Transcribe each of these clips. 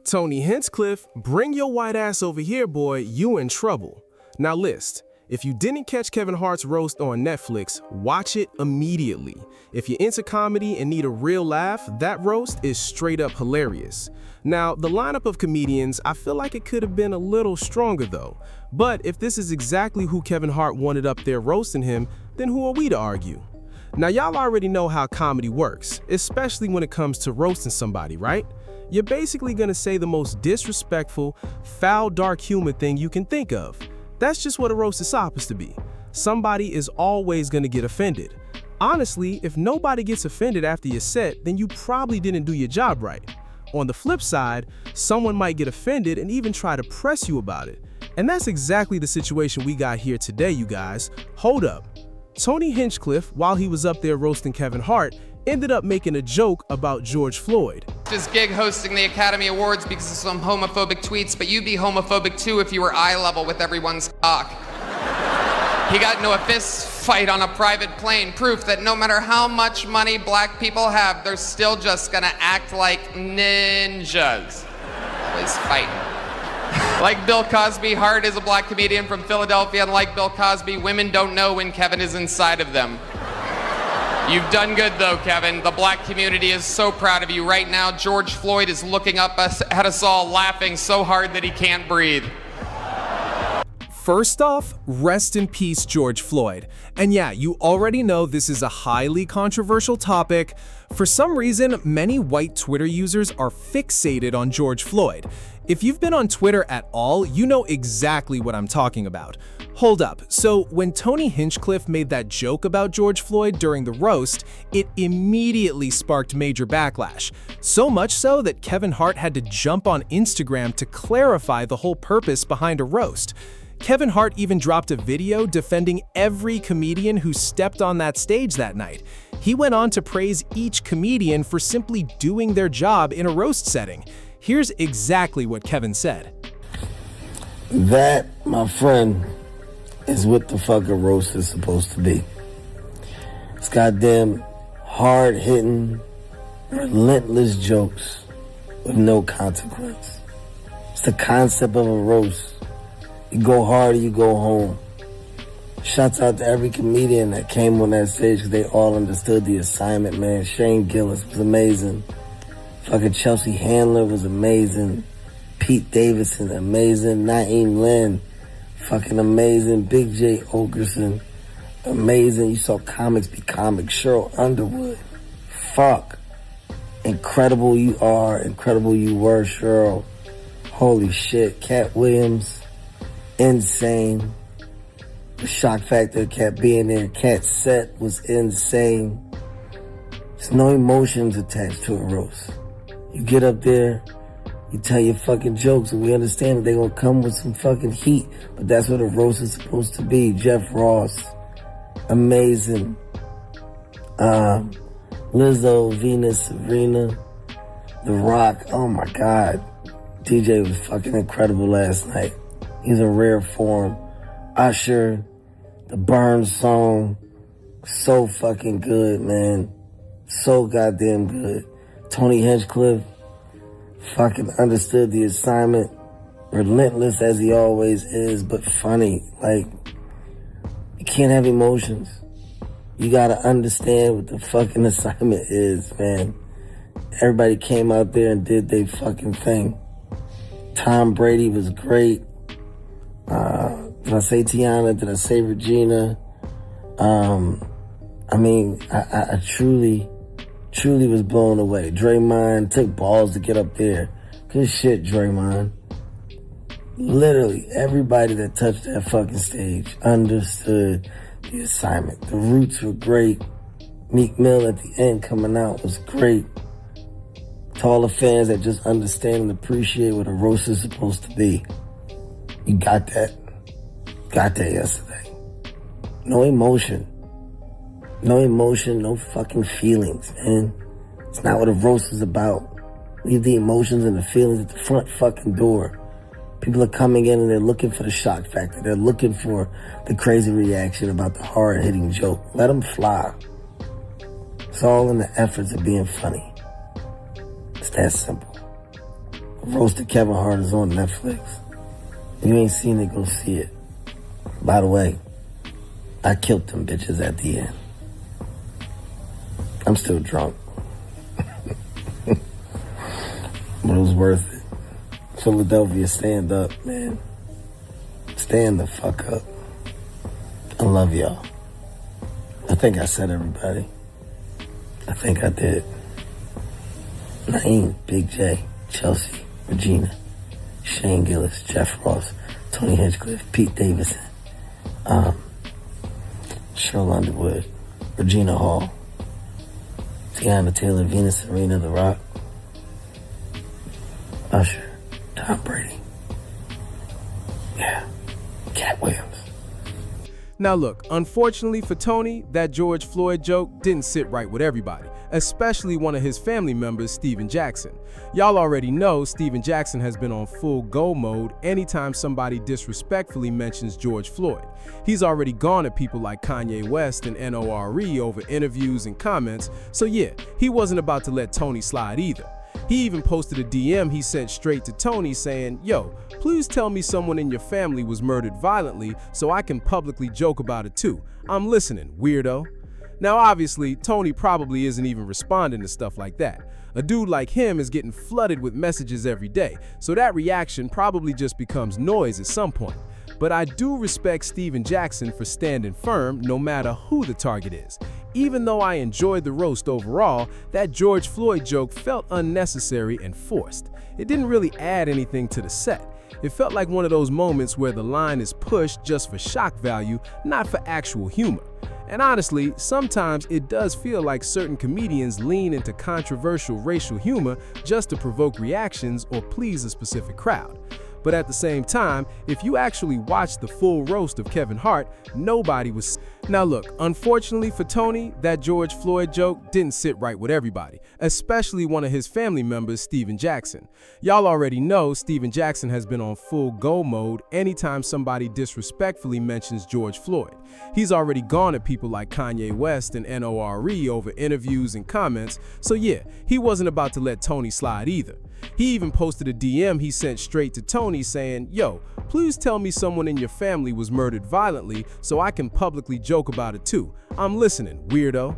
Tony Hinchcliffe, bring your white ass over here, boy, you in trouble. Now list, if you didn't catch Kevin Hart's roast on Netflix, watch it immediately. If you're into comedy and need a real laugh, that roast is straight up hilarious. Now, the lineup of comedians, I feel like it could have been a little stronger though. But if this is exactly who Kevin Hart wanted up there roasting him, then who are we to argue? Now, y'all already know how comedy works, especially when it comes to roasting somebody, right? You're basically gonna say the most disrespectful, foul, dark humor thing you can think of. That's just what a roast is supposed to be. Somebody is always gonna get offended. Honestly, if nobody gets offended after your set, then you probably didn't do your job right. On the flip side, someone might get offended and even try to press you about it. And that's exactly the situation we got here today, you guys. Hold up. Tony Hinchcliffe, while he was up there roasting Kevin Hart, ended up making a joke about George Floyd. This gig hosting the Academy Awards because of some homophobic tweets, but you'd be homophobic too if you were eye level with everyone's cock. He got into a fist fight on a private plane, proof that no matter how much money black people have, they're still just gonna act like ninjas. Always fighting. Like Bill Cosby, Hart is a black comedian from Philadelphia, and like Bill Cosby, women don't know when Kevin is inside of them. You've done good though, Kevin. The black community is so proud of you. Right now, George Floyd is looking up at us all, laughing so hard that he can't breathe. First off, rest in peace, George Floyd. And yeah, you already know this is a highly controversial topic. For some reason, many white Twitter users are fixated on George Floyd. If you've been on Twitter at all, you know exactly what I'm talking about. Hold up, so when Tony Hinchcliffe made that joke about George Floyd during the roast, it immediately sparked major backlash. So much so that Kevin Hart had to jump on Instagram to clarify the whole purpose behind a roast. Kevin Hart even dropped a video defending every comedian who stepped on that stage that night. He went on to praise each comedian for simply doing their job in a roast setting. Here's exactly what Kevin said. That, my friend, is what the fuck a roast is supposed to be. It's goddamn hard-hitting, relentless jokes with no consequence. It's the concept of a roast. You go hard or you go home. Shouts out to every comedian that came on that stage because they all understood the assignment, man. Shane Gillis was amazing. Fucking Chelsea Handler was amazing. Pete Davidson, amazing. Naeem Lynn, fucking amazing. Big J. Okerson, amazing. You saw comics be comics. Cheryl Underwood, fuck. Incredible you are, incredible you were, Cheryl. Holy shit. Cat Williams, insane. The shock factor kept being there. Cat's set was insane. There's no emotions attached to a roast. You get up there, you tell your fucking jokes, and we understand that they're gonna come with some fucking heat, but that's what a roast is supposed to be. Jeff Ross, amazing. Lizzo, Venus, Serena, The Rock, oh my God. DJ was fucking incredible last night. He's in rare form. Usher, the Burns song, so fucking good, man. So goddamn good. Tony Hinchcliffe fucking understood the assignment. Relentless as he always is, but funny. Like, you can't have emotions. You gotta understand what the fucking assignment is, man. Everybody came out there and did their fucking thing. Tom Brady was great. Did I say Tiana? Did I say Regina? I truly was blown away. Draymond took balls to get up there. Good shit, Draymond. Literally, everybody that touched that fucking stage understood the assignment. The Roots were great. Meek Mill at the end coming out was great. To all the fans that just understand and appreciate what a roast is supposed to be. You got that. Got that yesterday. No emotion. No emotion, no fucking feelings, man. It's not what a roast is about. Leave the emotions and the feelings at the front fucking door. People are coming in and they're looking for the shock factor. They're looking for the crazy reaction about the hard-hitting joke. Let them fly. It's all in the efforts of being funny. It's that simple. Roast of Kevin Hart is on Netflix. If you ain't seen it, go see it. By the way, I killed them bitches at the end. I'm still drunk. But it was worth it. Philadelphia, stand up, man. Stand the fuck up. I love y'all. I think I said everybody. I think I did. Naeem, Big J, Chelsea, Regina, Shane Gillis, Jeff Ross, Tony Hinchcliffe, Pete Davidson, Cheryl Underwood, Regina Hall, Tiana Taylor, Venus Serena, The Rock, Usher, Tom Brady. Yeah, Cat Williams. Now look, unfortunately for Tony, that George Floyd joke didn't sit right with everybody, especially one of his family members, Steven Jackson. Y'all already know Steven Jackson has been on full go mode anytime somebody disrespectfully mentions George Floyd. He's already gone at people like Kanye West and NORE over interviews and comments, so yeah, he wasn't about to let Tony slide either. He even posted a DM he sent straight to Tony saying, "Yo, please tell me someone in your family was murdered violently so I can publicly joke about it too. I'm listening, weirdo." Now obviously, Tony probably isn't even responding to stuff like that. A dude like him is getting flooded with messages every day, so that reaction probably just becomes noise at some point. But I do respect Steven Jackson for standing firm no matter who the target is. Even though I enjoyed the roast overall, that George Floyd joke felt unnecessary and forced. It didn't really add anything to the set. It felt like one of those moments where the line is pushed just for shock value, not for actual humor. And honestly, sometimes it does feel like certain comedians lean into controversial racial humor just to provoke reactions or please a specific crowd. But at the same time, if you actually watch the full roast of Kevin Hart, nobody was... Now look, unfortunately for Tony, that George Floyd joke didn't sit right with everybody, especially one of his family members, Steven Jackson. Y'all already know Steven Jackson has been on full go mode anytime somebody disrespectfully mentions George Floyd. He's already gone at people like Kanye West and NORE over interviews and comments, so yeah, he wasn't about to let Tony slide either. He even posted a DM he sent straight to Tony saying, "Yo, please tell me someone in your family was murdered violently so I can publicly joke about it too. I'm listening, weirdo."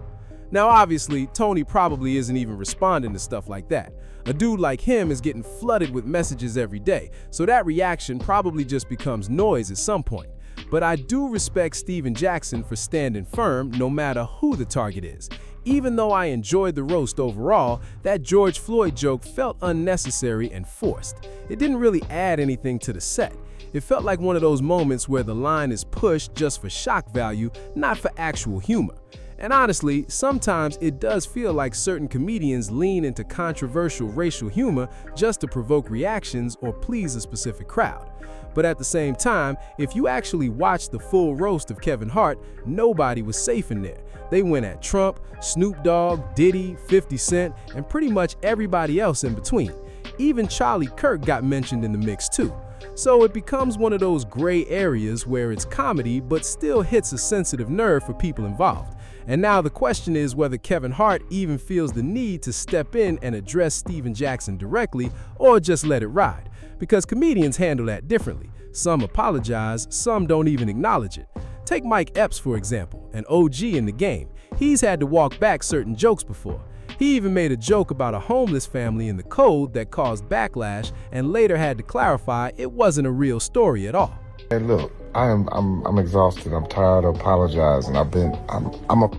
Now obviously, Tony probably isn't even responding to stuff like that. A dude like him is getting flooded with messages every day, so that reaction probably just becomes noise at some point. But I do respect Steven Jackson for standing firm no matter who the target is. Even though I enjoyed the roast overall, that George Floyd joke felt unnecessary and forced. It didn't really add anything to the set. It felt like one of those moments where the line is pushed just for shock value, not for actual humor. And honestly, sometimes it does feel like certain comedians lean into controversial racial humor just to provoke reactions or please a specific crowd. But at the same time, if you actually watch the full roast of Kevin Hart, nobody was safe in there. They went at Trump, Snoop Dogg, Diddy, 50 Cent, and pretty much everybody else in between. Even Charlie Kirk got mentioned in the mix too. So it becomes one of those gray areas where it's comedy but still hits a sensitive nerve for people involved. And now the question is whether Kevin Hart even feels the need to step in and address Steven Jackson directly or just let it ride. Because comedians handle that differently. Some apologize, some don't even acknowledge it. Take Mike Epps, for example, an OG in the game. He's had to walk back certain jokes before. He even made a joke about a homeless family in the code that caused backlash and later had to clarify it wasn't a real story at all. Hey, look, I'm exhausted. I'm tired of apologizing. I'm a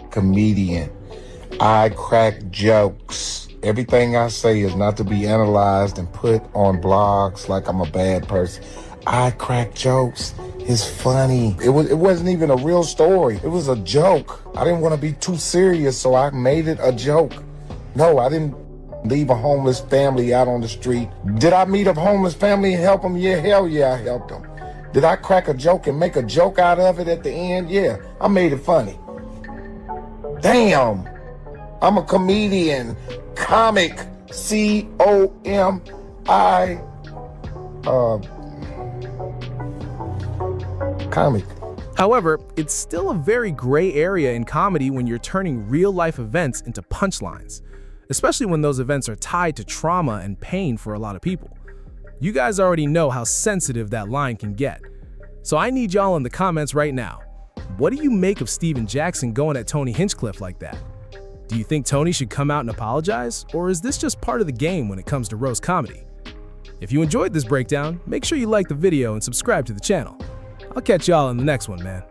comedian. I crack jokes. Everything I say is not to be analyzed and put on blogs like I'm a bad person. I crack jokes. It's funny. It wasn't even a real story. It was a joke. I didn't want to be too serious, so I made it a joke. No, I didn't leave a homeless family out on the street. Did I meet a homeless family and help them? Yeah, hell yeah, I helped them. Did I crack a joke and make a joke out of it at the end? Yeah, I made it funny. Damn, I'm a comedian, comic, C-O-M-I, comic. However, it's still a very gray area in comedy when you're turning real-life events into punchlines. especially when those events are tied to trauma and pain for a lot of people. You guys already know how sensitive that line can get. So I need y'all in the comments right now. What do you make of Steven Jackson going at Tony Hinchcliffe like that? Do you think Tony should come out and apologize, or is this just part of the game when it comes to roast comedy? If you enjoyed this breakdown, make sure you like the video and subscribe to the channel. I'll catch y'all in the next one, man.